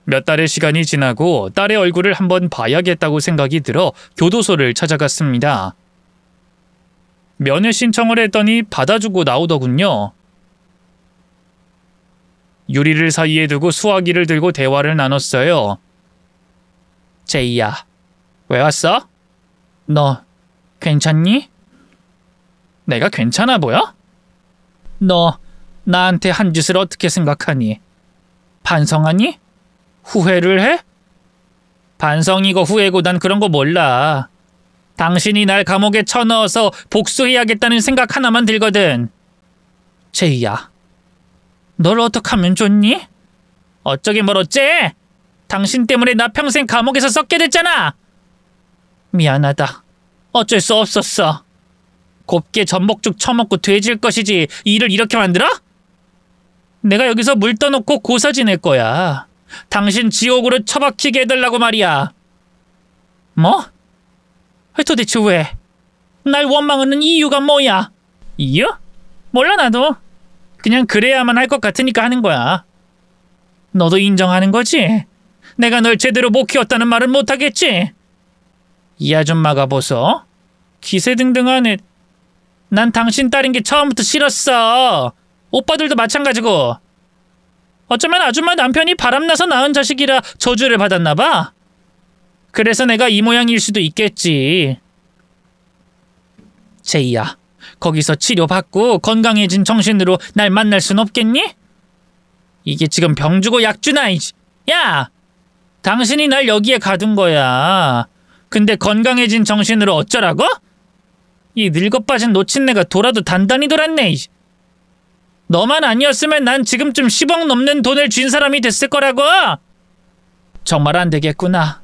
몇 달의 시간이 지나고 딸의 얼굴을 한번 봐야겠다고 생각이 들어 교도소를 찾아갔습니다. 면회 신청을 했더니 받아주고 나오더군요. 유리를 사이에 두고 수화기를 들고 대화를 나눴어요. 제이야, 왜 왔어? 너 괜찮니? 내가 괜찮아 보여? 너 나한테 한 짓을 어떻게 생각하니? 반성하니? 후회를 해? 반성이고 후회고 난 그런 거 몰라. 당신이 날 감옥에 쳐넣어서 복수해야겠다는 생각 하나만 들거든. 제이야, 널 어떡하면 좋니? 어쩌긴 뭘 어째? 당신 때문에 나 평생 감옥에서 썩게 됐잖아. 미안하다. 어쩔 수 없었어. 곱게 전복죽 처먹고 돼질 것이지 일을 이렇게 만들어? 내가 여기서 물 떠놓고 고사 지낼 거야. 당신 지옥으로 처박히게 해달라고 말이야. 뭐? 도대체 왜? 날 원망하는 이유가 뭐야? 이유? 몰라 나도. 그냥 그래야만 할 것 같으니까 하는 거야. 너도 인정하는 거지? 내가 널 제대로 못 키웠다는 말은 못하겠지? 이 아줌마가 보소. 기세등등하네. 난 당신 딸인 게 처음부터 싫었어. 오빠들도 마찬가지고. 어쩌면 아줌마 남편이 바람나서 낳은 자식이라 저주를 받았나 봐. 그래서 내가 이 모양일 수도 있겠지. 제이야, 거기서 치료받고 건강해진 정신으로 날 만날 순 없겠니? 이게 지금 병주고 약주나. 야! 당신이 날 여기에 가둔 거야. 근데 건강해진 정신으로 어쩌라고? 이 늙어빠진 노친네가 돌아도 단단히 돌았네. 너만 아니었으면 난 지금쯤 10억 넘는 돈을 쥔 사람이 됐을 거라고. 정말 안 되겠구나.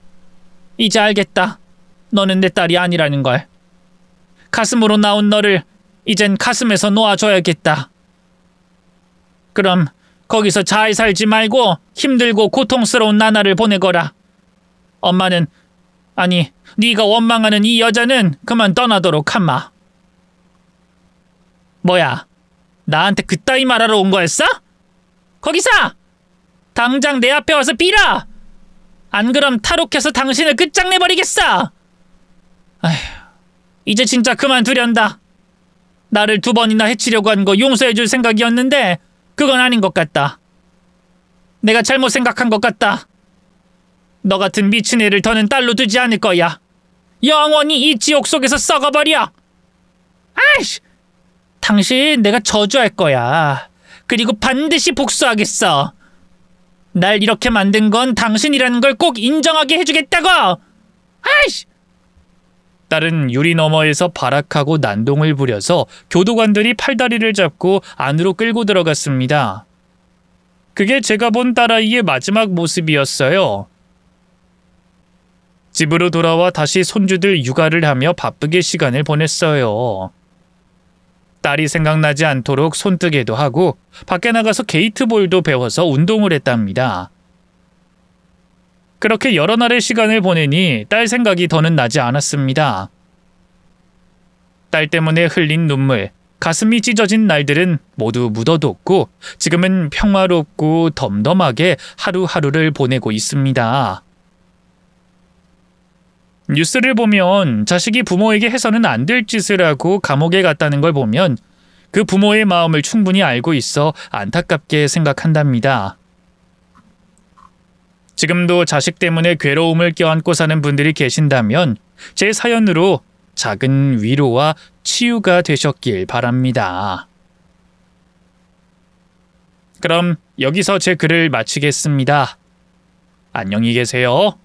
이제 알겠다. 너는 내 딸이 아니라는 걸. 가슴으로 나온 너를 이젠 가슴에서 놓아줘야겠다. 그럼 거기서 잘 살지 말고 힘들고 고통스러운 나날을 보내거라. 엄마는, 아니 네가 원망하는 이 여자는 그만 떠나도록 하마. 뭐야? 나한테 그따위 말하러 온 거였어? 거기서! 당장 내 앞에 와서 빌어! 안 그럼 탈옥해서 당신을 끝장내버리겠어! 아휴, 이제 진짜 그만두련다. 나를 2번이나 해치려고 한 거 용서해줄 생각이었는데 그건 아닌 것 같다. 내가 잘못 생각한 것 같다. 너 같은 미친 애를 더는 딸로 두지 않을 거야. 영원히 이 지옥 속에서 썩어버려. 아이씨! 당신 내가 저주할 거야. 그리고 반드시 복수하겠어. 날 이렇게 만든 건 당신이라는 걸 꼭 인정하게 해주겠다고! 아이씨! 딸은 유리 너머에서 발악하고 난동을 부려서 교도관들이 팔다리를 잡고 안으로 끌고 들어갔습니다. 그게 제가 본 딸아이의 마지막 모습이었어요. 집으로 돌아와 다시 손주들 육아를 하며 바쁘게 시간을 보냈어요. 딸이 생각나지 않도록 손뜨개도 하고 밖에 나가서 게이트볼도 배워서 운동을 했답니다. 그렇게 여러 날의 시간을 보내니 딸 생각이 더는 나지 않았습니다. 딸 때문에 흘린 눈물, 가슴이 찢어진 날들은 모두 묻어뒀고 지금은 평화롭고 덤덤하게 하루하루를 보내고 있습니다. 뉴스를 보면 자식이 부모에게 해서는 안 될 짓을 하고 감옥에 갔다는 걸 보면 그 부모의 마음을 충분히 알고 있어 안타깝게 생각한답니다. 지금도 자식 때문에 괴로움을 껴안고 사는 분들이 계신다면 제 사연으로 작은 위로와 치유가 되셨길 바랍니다. 그럼 여기서 제 글을 마치겠습니다. 안녕히 계세요.